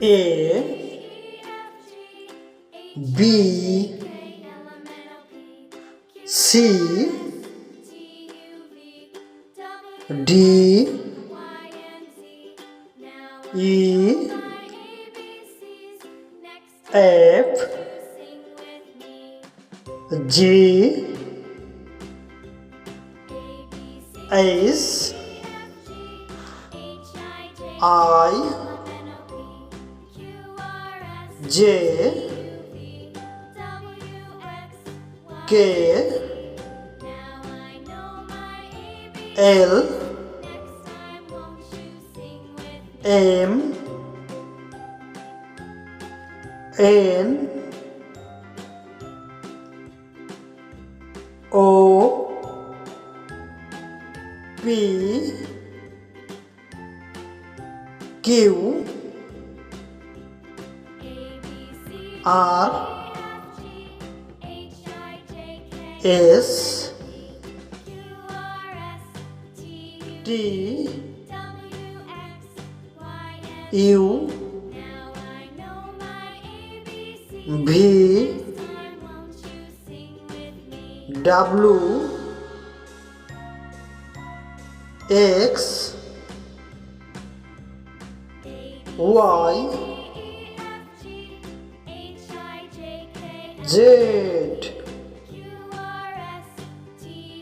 A B C D E F G H I J K L M N O P Q R S T U V W X Y Z.